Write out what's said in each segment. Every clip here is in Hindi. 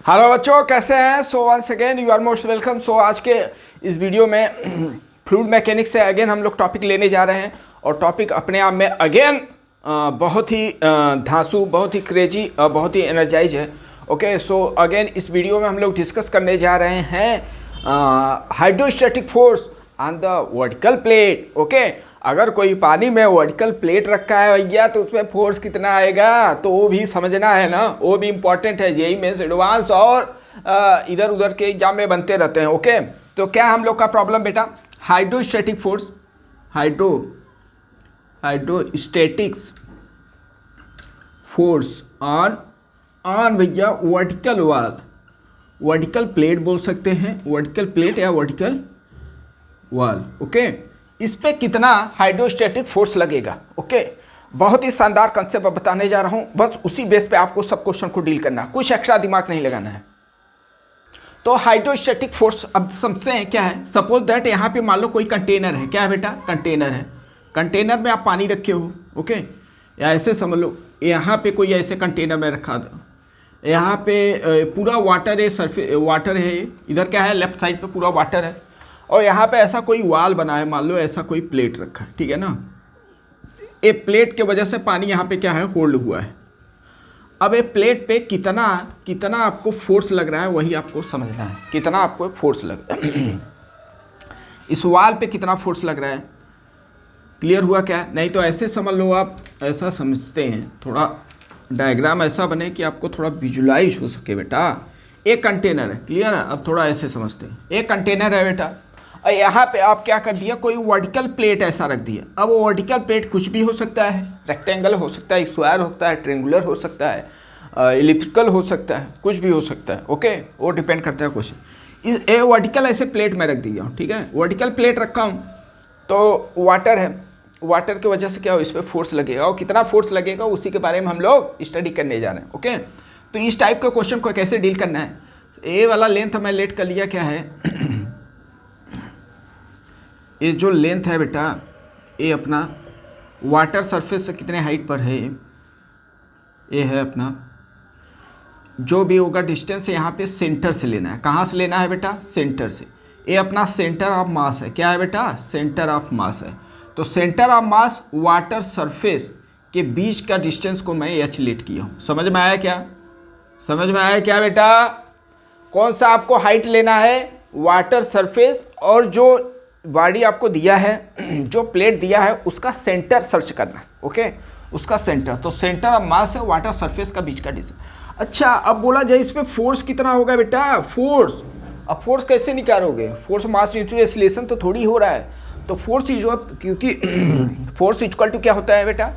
हेलो बच्चों, कैसे हैं? So once again you are most welcome. So आज के इस वीडियो में फ्लूइड मैकेनिक्स से अगेन हम लोग टॉपिक लेने जा रहे हैं और टॉपिक अपने आप में अगेन बहुत ही धांसू, बहुत ही क्रेजी, बहुत ही एनर्जाइज है। ओके, सो अगेन इस वीडियो में हम लोग डिस्कस करने जा रहे हैं hydrostatic force on the vertical plate. Okay, अगर कोई पानी में वर्टिकल प्लेट रखा है भैया तो उसमें फोर्स कितना आएगा तो वो भी समझना है ना, वो भी इम्पॉर्टेंट है। यही में एडवांस और इधर उधर के एग्जाम में बनते रहते हैं। ओके, तो क्या हम लोग का प्रॉब्लम बेटा, hydrostatic force, hydrostatics force on भैया वर्टिकल वॉल, वर्टिकल प्लेट बोल सकते हैं, वर्टिकल प्लेट या वर्टिकल वॉल। ओके, इस पे कितना हाइड्रोस्टैटिक फोर्स लगेगा। ओके, बहुत ही शानदार कंसेप्ट बताने जा रहा हूँ, बस उसी बेस पे आपको सब क्वेश्चन को डील करना है, कुछ एक्स्ट्रा दिमाग नहीं लगाना है। तो हाइड्रोस्टैटिक फोर्स अब समझते हैं क्या है। सपोज दैट यहाँ पे मान लो कोई कंटेनर है, क्या है बेटा, कंटेनर है। कंटेनर में आप पानी रखे हो, ओके, या ऐसे समझ लो यहाँ पे कोई ऐसे कंटेनर में रखा था, यहाँ पे पूरा वाटर है, सरफेस वाटर है, इधर क्या है, लेफ्ट साइड पे पूरा वाटर है, और यहाँ पे ऐसा कोई वाल बना है, मान लो ऐसा कोई प्लेट रखा है, ठीक है ना। ये प्लेट के वजह से पानी यहाँ पे क्या है, होल्ड हुआ है। अब ये प्लेट पे कितना आपको फोर्स लग रहा है वही आपको समझना है, कितना आपको फोर्स लग इस वाल पे कितना फोर्स लग रहा है। क्लियर हुआ क्या? नहीं तो ऐसे समझ लो, आप ऐसा समझते हैं, थोड़ा डायग्राम ऐसा बने कि आपको थोड़ा विजुलाइज हो सके बेटा। एक कंटेनर है, क्लियर है? अब थोड़ा ऐसे समझते हैं, एक कंटेनर है बेटा, और यहाँ पे आप क्या कर दिया, कोई वर्टिकल प्लेट ऐसा रख दिया। अब वो वर्टिकल प्लेट कुछ भी हो सकता है, रेक्टेंगल हो सकता है, स्क्वायर हो सकता है, ट्रेंगुलर हो सकता है, इलिप्टिकल हो सकता है, कुछ भी हो सकता है। ओके, वो डिपेंड करता है क्वेश्चन। इस वर्टिकल ऐसे प्लेट में रख दिया हूँ, ठीक है, वर्टिकल प्लेट रखा हूँ, तो वाटर है, वाटर की वजह से क्या हो, इस पर फोर्स लगेगा, और कितना फोर्स लगेगा उसी के बारे में हम लोग स्टडी करने जा रहे हैं। ओके, तो इस टाइप के क्वेश्चन को कैसे डील करना है। ए वाला लेंथ मैं लेट कर लिया, क्या है ये जो लेंथ है बेटा, ये अपना वाटर सरफेस से कितने हाइट पर है, ये है अपना जो भी होगा डिस्टेंस, यहाँ पे सेंटर से लेना है। कहाँ से लेना है बेटा? सेंटर से। ये अपना सेंटर ऑफ मास है, क्या है बेटा? सेंटर ऑफ मास है। तो centre of mass water surface के बीच का डिस्टेंस को मैं एच लेट किया हूँ। समझ में आया क्या? समझ में आया क्या बेटा? कौन सा आपको हाइट लेना है? वाटर सरफेस, और जो बॉडी आपको दिया है, जो प्लेट दिया है, उसका सेंटर सर्च करना है। ओके, उसका सेंटर, तो सेंटर ऑफ मास है वाटर सरफेस का बीच का डिस्टेंस। अच्छा, अब बोला जाए इस पे फोर्स कितना होगा बेटा? फोर्स, अब फोर्स कैसे निकालोगे? फोर्स मास इनटू एक्सीलरेशन तो थोड़ी हो रहा है, तो फोर्स इज, क्योंकि फोर्स इक्वल टू क्या होता है बेटा?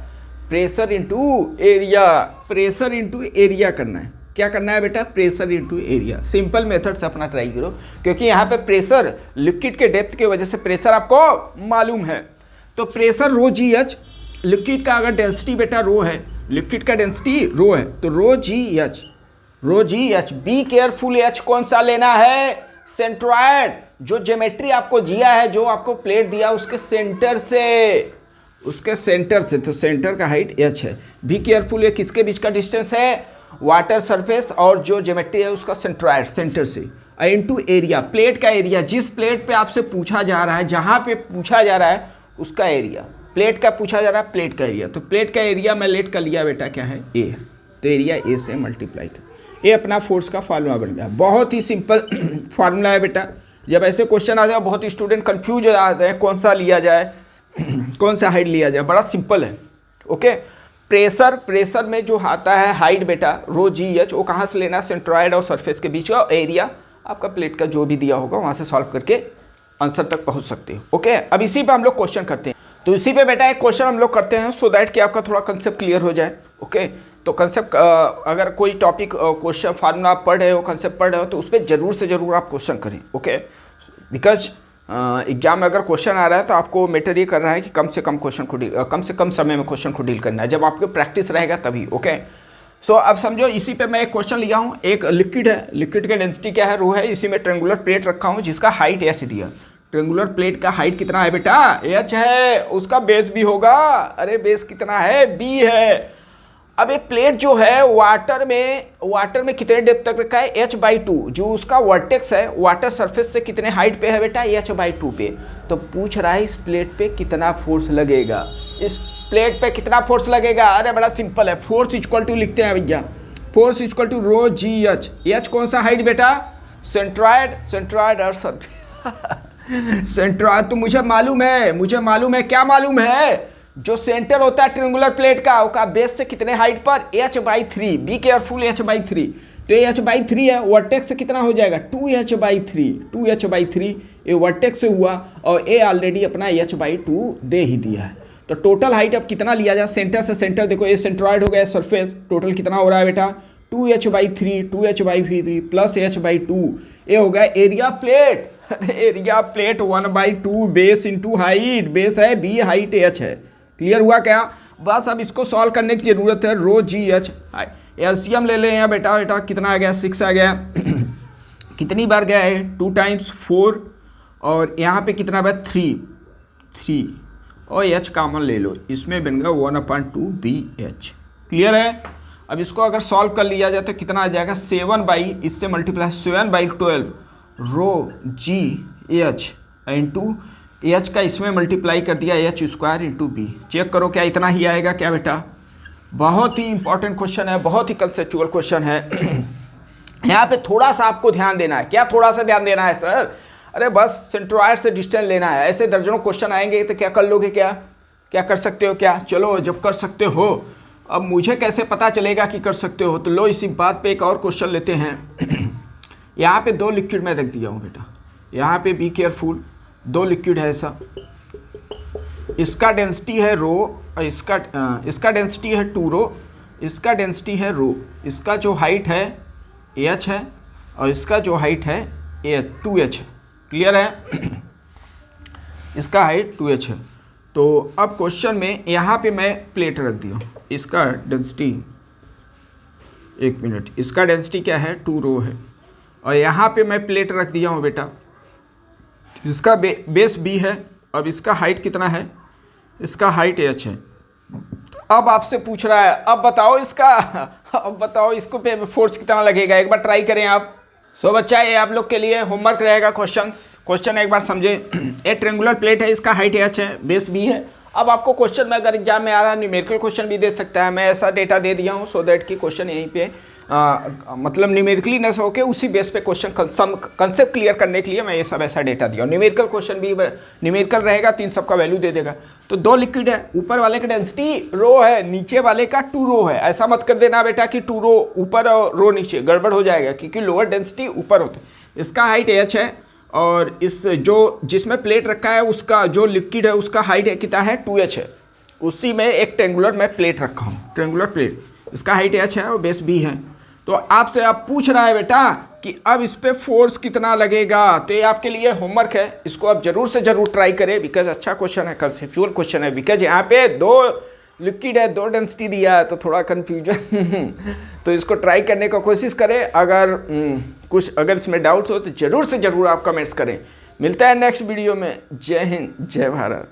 Pressure into area, pressure into area करना है। क्या करना है बेटा? Pressure into area. Simple method से अपना ट्राई करो, क्योंकि यहाँ पे प्रेशर लिक्विड के डेप्थ की वजह से प्रेशर आपको मालूम है। तो प्रेशर रो जी एच, लिक्विड का अगर डेंसिटी बेटा रो है, लिक्विड का डेंसिटी रो है, तो rho ji H, rho ji H. Be careful, H कौन सा लेना है? सेंट्रॉयड। जो ज्योमेट्री आपको दिया है, जो आपको प्लेट दिया उसके सेंटर से, उसके सेंटर से, तो सेंटर का हाइट एच है। बी केयरफुल, ये किसके बीच का डिस्टेंस है? वाटर सरफेस और जो ज्योमेट्री है उसका सेंट्रॉयड, सेंटर से, इनटू एरिया, प्लेट का एरिया। जिस प्लेट पे आपसे पूछा जा रहा है, जहां पे पूछा जा रहा है उसका एरिया, प्लेट का पूछा जा रहा है, प्लेट का एरिया, तो प्लेट का एरिया मैं लेट कर लिया बेटा, क्या है? ए। तो एरिया ए से मल्टीप्लाई कर, ये अपना फोर्स का फार्मूला बन गया। बहुत ही सिंपल फार्मूला है बेटा। जब ऐसे क्वेश्चन आ जाए बहुत स्टूडेंट कंफ्यूज हो जाते हैं, कौन सा लिया जाए, कौन सा हाइट लिया जाए। बड़ा सिंपल है। ओके, प्रेशर में जो आता है हाइट बेटा, रो जी एच, वो कहाँ से लेना है? सेंट्रॉयड और सरफेस के बीच का एरिया, आपका प्लेट का जो भी दिया होगा वहाँ से सॉल्व करके आंसर तक पहुँच सकते हो। ओके, अब इसी पे हम लोग क्वेश्चन करते हैं। तो इसी पे बेटा एक क्वेश्चन हम लोग करते हैं, सो दैट कि आपका थोड़ा कंसेप्ट क्लियर हो जाए। ओके, तो कंसेप्ट, अगर कोई टॉपिक क्वेश्चन फार्मूला आप पढ़ रहे हो, कंसेप्ट पढ़ रहे हो, तो उस पर जरूर से जरूर आप क्वेश्चन करें। ओके, बिकॉज एग्जाम में अगर क्वेश्चन आ रहा है तो आपको मैटर ये कर रहा है कि कम से कम क्वेश्चन को कम से कम समय में क्वेश्चन को डील करना है। जब आपके प्रैक्टिस रहेगा तभी। ओके, सो अब समझो इसी पे मैं एक क्वेश्चन लिया हूँ। एक लिक्विड है, लिक्विड का डेंसिटी क्या है? रो है। इसी में ट्रेंगुलर प्लेट रखा हूँ जिसका हाइट एच दिया। ट्रेंगुलर प्लेट का हाइट कितना है बेटा? एच है। उसका बेस भी होगा। अरे बेस कितना है? बी है। अब ये प्लेट जो है वाटर में कितने डेप्थ तक रखा है, h/2, जो उसका वर्टेक्स है वाटर सरफेस से कितने हाइट पे है बेटा, h/2 पे। तो पूछ रहा है इस प्लेट पे कितना फोर्स लगेगा, इस प्लेट पे कितना फोर्स लगेगा। अरे बड़ा सिंपल है, फोर्स इक्वल टू लिखते हैं भैया, force equal to rho ji h. H कौन सा हाइट बेटा, सेंट्रॉयड और सरफेस सेंट्रॉयड तो मुझे मालूम है, क्या मालूम है, जो सेंटर होता है ट्रायंगुलर प्लेट का बेस से कितने हाइट पर, h/3। Be careful, h/3। तो ये h/3 है, वर्टेक्स से कितना हो जाएगा 2h/3 ये वर्टेक्स से हुआ, और ये ऑलरेडी अपना h/2 दे ही दिया है। तो टोटल हाइट अब कितना लिया जाए, सेंटर से सेंटर देखो, ये सेंट्रॉयड हो गया सरफेस, टोटल कितना हो रहा है बेटा 2h/3 प्लस h/2, ये हो गया area plate. Area plate 1/2 base into height, base है b, हाइट h है। क्लियर हुआ क्या, बस अब इसको सॉल्व करने की जरूरत है। रो जी एच, एलसीएम ले लें यहाँ बेटा कितना आ गया 6 आ गया कितनी बार गया है 2 टाइम्स 4, और यहाँ पे कितना बार 3 और एच कॉमन ले लो, इसमें बन गया 1/2 BH। क्लियर है। अब इसको अगर सॉल्व कर लिया जाए तो कितना आ जाएगा 7/12 रो जी एच इंटू एच का इसमें मल्टीप्लाई कर दिया h² इंटू बी। चेक करो क्या इतना ही आएगा क्या बेटा। बहुत ही इंपॉर्टेंट क्वेश्चन है, बहुत ही कंसेप्चुअल क्वेश्चन है। यहाँ पे थोड़ा सा आपको ध्यान देना है। क्या थोड़ा सा ध्यान देना है सर, अरे बस सेंट्रॉयड से डिस्टेंस लेना है। ऐसे दर्जनों क्वेश्चन आएंगे तो क्या कर लोगे, क्या कर सकते हो क्या। चलो जब कर सकते हो, अब मुझे कैसे पता चलेगा कि कर सकते हो, तो लो इसी बात पे एक और क्वेश्चन लेते हैं। यहाँ पे 2 लिक्विड में रख दिया हूँ बेटा, यहाँ पे बी केयरफुल, 2 लिक्विड है ऐसा, इसका डेंसिटी है रो और इसका डेंसिटी है 2 रो, इसका डेंसिटी है रो, इसका जो हाइट है h है और इसका जो हाइट है 2h है। क्लियर है। इसका हाइट 2h है। तो अब क्वेश्चन में यहाँ पे मैं प्लेट रख दिया, इसका डेंसिटी 1 मिनट, इसका डेंसिटी क्या है 2 रो है, और यहाँ पे मैं प्लेट रख दिया हूँ बेटा, इसका बेस b है। अब इसका हाइट कितना है, इसका हाइट h है। अब आपसे पूछ रहा है अब बताओ इसको पे फोर्स कितना लगेगा, एक बार ट्राई करें आप। सो बच्चा ये आप लोग के लिए होमवर्क रहेगा। क्वेश्चन एक बार समझे। एक ट्रायंगुलर प्लेट है, इसका हाइट h है, बेस b है। अब आपको क्वेश्चन में अगर एग्जाम में आ रहा है न्यूमेरिकल क्वेश्चन भी दे सकता है, मैं ऐसा डेटा दे दिया हूँ सो दैट कि क्वेश्चन यहीं पे मतलब न्यूमेरिकली न सो के उसी बेस पे क्वेश्चन कंसेप्ट क्लियर करने के लिए मैं ये सब ऐसा डेटा दिया। न्यूमेरिकल क्वेश्चन भी न्यूमेरिकल रहेगा, 3 सबका वैल्यू दे देगा। तो 2 लिक्विड है, ऊपर वाले का डेंसिटी रो है, नीचे वाले का 2 रो है। ऐसा मत कर देना बेटा कि 2 रो ऊपर और रो नीचे, गड़बड़ हो जाएगा क्योंकि लोअर डेंसिटी ऊपर होता है। इसका हाइट h है और इस जो जिसमें प्लेट रखा है उसका जो लिक्विड है उसका हाइट है कितना है 2h है। उसी में एक ट्रायंगुलर मैं प्लेट रखा हूँ, ट्रायंगुलर प्लेट, इसका हाइट h है और बेस b है। तो आपसे आप पूछ रहा है बेटा कि अब इस पे फोर्स कितना लगेगा, तो ये आपके लिए होमवर्क है, इसको आप जरूर से जरूर ट्राई करें बिकॉज अच्छा क्वेश्चन है, कंसेप्चुअल क्वेश्चन है। बिकॉज यहाँ पे 2 लिक्विड है, 2 डेंसिटी दिया है तो थोड़ा कन्फ्यूजन तो इसको ट्राई करने का कोशिश करें। अगर इसमें डाउट्स हो तो जरूर से जरूर आप कमेंट्स करें। मिलता है नेक्स्ट वीडियो में। जय हिंद, जय भारत।